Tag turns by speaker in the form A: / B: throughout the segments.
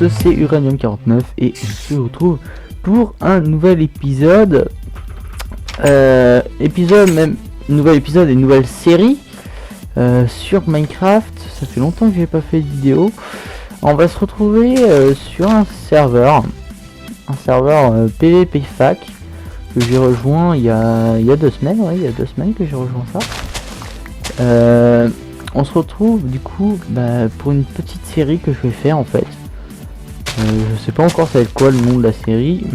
A: tous, c'est Uranium 49 et on se retrouve pour un nouvel épisode. Nouvel épisode et nouvelle série sur Minecraft. Ça fait longtemps que j'ai pas fait de vidéo. On va se retrouver sur un serveur PvP Fac que j'ai rejoint il y a 2 semaines. Ouais, il y a 2 semaines que j'ai rejoint ça. On se retrouve du coup pour une petite série que je vais faire en fait. Je sais pas encore ça va être quoi le nom de la série,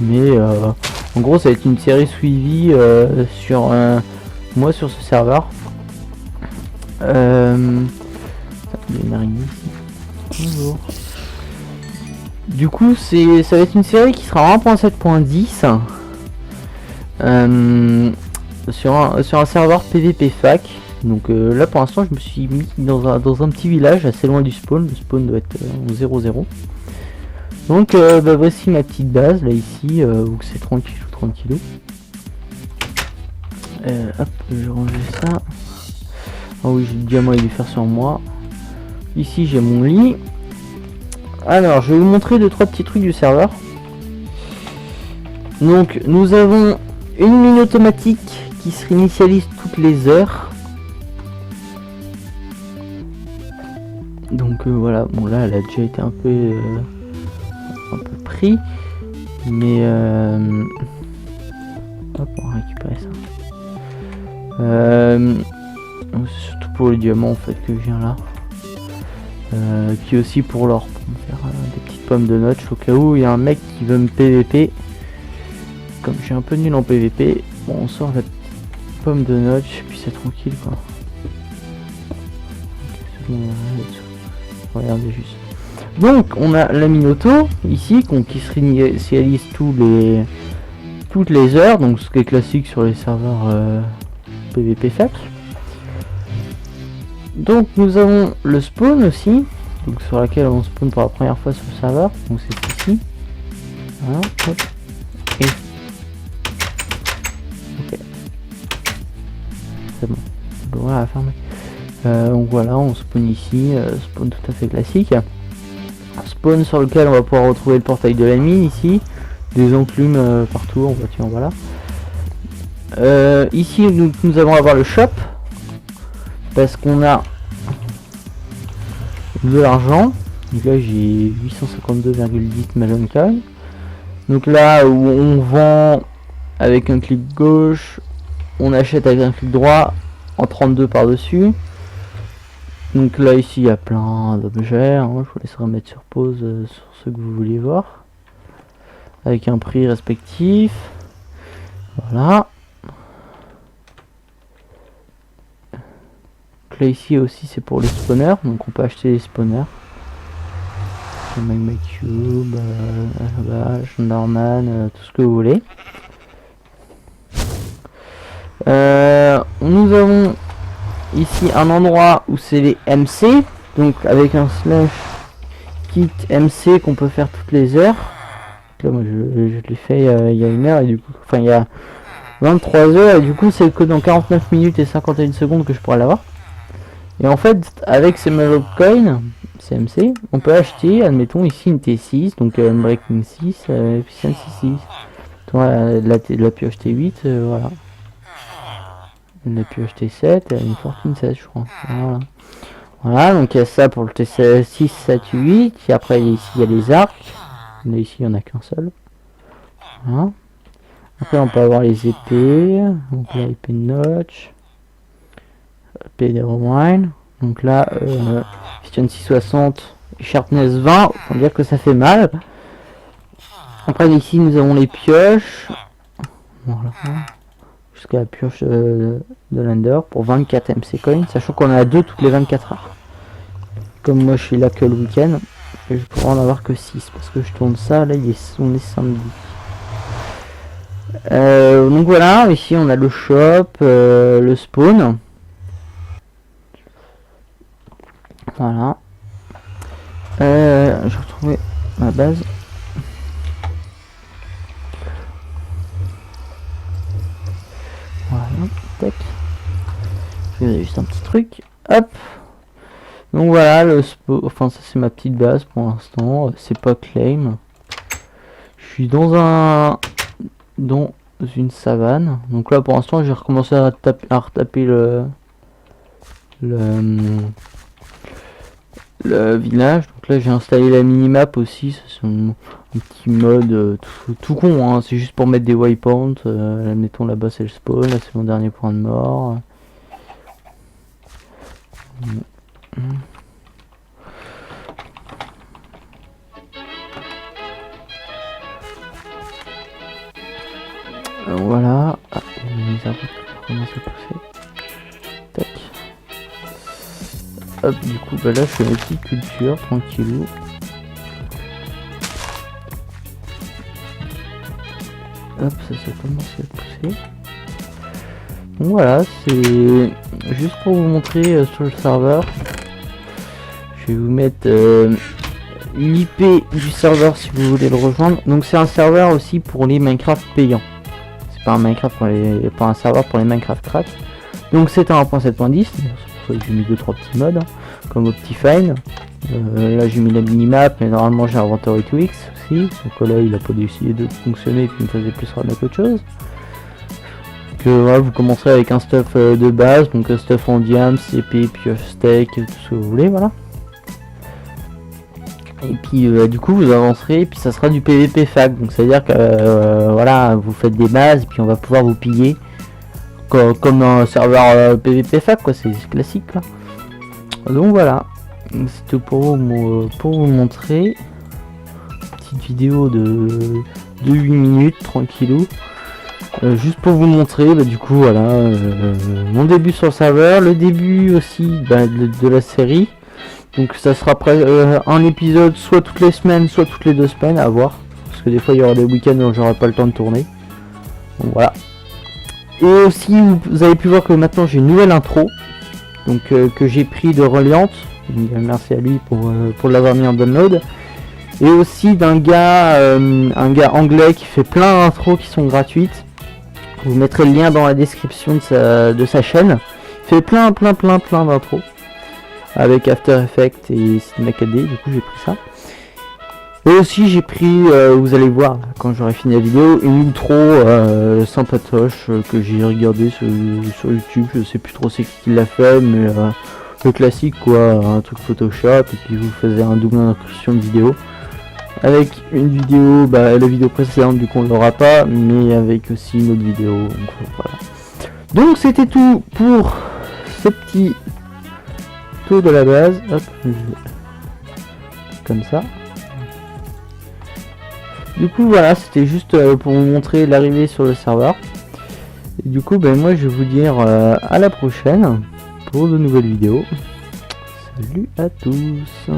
A: mais en gros ça va être une série suivie sur moi sur ce serveur. Il y a une araignée ici. Bonjour. Du coup ça va être une série qui sera 1.7.10 sur un serveur PvP Fac. Donc là pour l'instant je me suis mis dans un petit village assez loin du spawn. Le spawn doit être en 0-0. Donc voici ma petite base là ici où c'est tranquillou. Hop, je vais ranger ça. Ah oui, j'ai le diamant à lui faire sur moi. Ici j'ai mon lit. Alors je vais vous montrer 2-3 petits trucs du serveur. Donc nous avons une mine automatique qui se réinitialise toutes les heures. Donc voilà, bon là elle a déjà été un peu pris, mais hop, on va récupérer ça. C'est surtout pour les diamants en fait que je viens là, puis aussi pour l'or, pour me faire des petites pommes de notch au cas où il y a un mec qui veut me PVP. Comme je suis un peu nul en PVP, bon on sort la petite pomme de notch puis c'est tranquille quoi. Regardez juste. Donc on a la mine auto ici qui se réinitialise toutes les heures, donc ce qui est classique sur les serveurs PvP Fac. Donc nous avons le spawn aussi, donc sur laquelle on spawn pour la première fois sur le serveur, donc c'est ici. Voilà, hop. Et ok, c'est bon, voilà, fermé. Donc voilà, on spawn ici, spawn tout à fait classique. Spawn sur lequel on va pouvoir retrouver le portail de la mine ici, des enclumes partout, en voiture, voilà. Ici nous allons avoir le shop, parce qu'on a de l'argent. Donc là j'ai 852,10 Melon Coin. Donc là où on vend avec un clic gauche, on achète avec un clic droit en 32 par dessus. Donc là ici il y a plein d'objets, hein. Je vous laisserai mettre sur pause sur ce que vous voulez voir, avec un prix respectif. Voilà. Donc là ici aussi c'est pour les spawners, donc on peut acheter les spawners. Magma Cube, Norman, tout ce que vous voulez. Nous avons ici un endroit où c'est les MC, donc avec un slash kit MC qu'on peut faire toutes les heures. Là moi je l'ai fait il y a 1 heure et du coup, enfin il y a 23 heures et du coup c'est que dans 49 minutes et 51 secondes que je pourrais l'avoir. Et en fait avec ces Melon Coin CMC on peut acheter, admettons ici une T6, donc Breaking 6, Efficiency 6. La pioche T8, voilà. On a pu acheter 7 et une fortune 16 je crois. Voilà, donc il y a ça pour le T6, 7, 8. Et après ici il y a les arcs. Mais ici il n'y en a qu'un seul. Voilà. Après on peut avoir les épées. Donc là épée de notch. Épée de Rewine. Donc là Efficiency 60 et Sharpness 20. On peut dire que ça fait mal. Après ici nous avons les pioches. Voilà. Jusqu'à la pioche de l'Ender pour 24 MC coins, sachant qu'on a 2 toutes les 24 heures. Comme moi je suis là que le week-end, et je pourrais en avoir que 6 parce que je tourne ça, là on est samedi. Donc voilà, ici on a le shop, le spawn. Voilà. J'ai retrouvé ma base. Voilà, tac. Je vais juste un petit truc. Hop. Donc voilà, enfin ça c'est ma petite base pour l'instant, c'est pas claim. Je suis dans une savane. Donc là pour l'instant j'ai recommencé à retaper le village. Donc là j'ai installé la minimap aussi, c'est un petit mode tout con, hein. C'est juste pour mettre des waypoints. Là, mettons là-bas c'est le spawn, là c'est mon dernier point de mort. Voilà. Ah, les arbres commencent à pousser. Tac. Hop, du coup, bah là je fais une petite culture, tranquillou. Hop, ça commence à pousser. Donc voilà, c'est juste pour vous montrer sur le serveur. Je vais vous mettre l'IP du serveur si vous voulez le rejoindre. Donc c'est un serveur aussi pour les Minecraft payants. C'est pas un Minecraft pas un serveur pour les Minecraft crack. Donc c'est un 1.7.10. C'est pour ça que j'ai mis 2-3 petits modes, hein, comme Optifine. Là j'ai mis la minimap, mais normalement j'ai Inventory 2X aussi. Donc là il a pas décidé de fonctionner, puis il me faisait plus remettre autre chose. Voilà, vous commencerez avec un stuff de base, donc un stuff en diams, épée, pioche, steak, tout ce que vous voulez, voilà. Et puis du coup vous avancerez, et puis ça sera du PVP fac, donc c'est à dire que voilà, vous faites des bases, et puis on va pouvoir vous piller comme un serveur PVP fac, quoi, c'est classique quoi. Donc voilà, c'était pour vous montrer. Petite vidéo de 8 minutes, tranquillou. Juste pour vous montrer, du coup voilà, mon début sur le serveur, le début aussi de la série. Donc ça sera un épisode soit toutes les semaines, soit toutes les 2 semaines, à voir. Parce que des fois il y aura des week-ends où j'aurai pas le temps de tourner. Donc voilà. Et aussi vous avez pu voir que maintenant j'ai une nouvelle intro. Donc que j'ai pris de Reliant. Merci à lui pour l'avoir mis en download. Et aussi d'un gars, un gars anglais qui fait plein d'intros qui sont gratuites. Je vous mettrai le lien dans la description de sa chaîne. Il fait plein d'intros avec After Effects et Cinema 4D. Du coup j'ai pris ça. Et aussi j'ai pris, vous allez voir quand j'aurai fini la vidéo, une intro sans patoche que j'ai regardé sur YouTube. Je sais plus trop c'est qui l'a fait, mais le classique quoi, un truc Photoshop, et puis vous faisiez un double incursion de vidéo. Avec une vidéo, la vidéo précédente du coup on l'aura pas, mais avec aussi une autre vidéo. Donc voilà. Donc c'était tout pour ce petit tour de la base. Hop, comme ça. Du coup voilà, c'était juste pour vous montrer l'arrivée sur le serveur. Et du coup moi je vais vous dire à la prochaine pour de nouvelles vidéos. Salut à tous.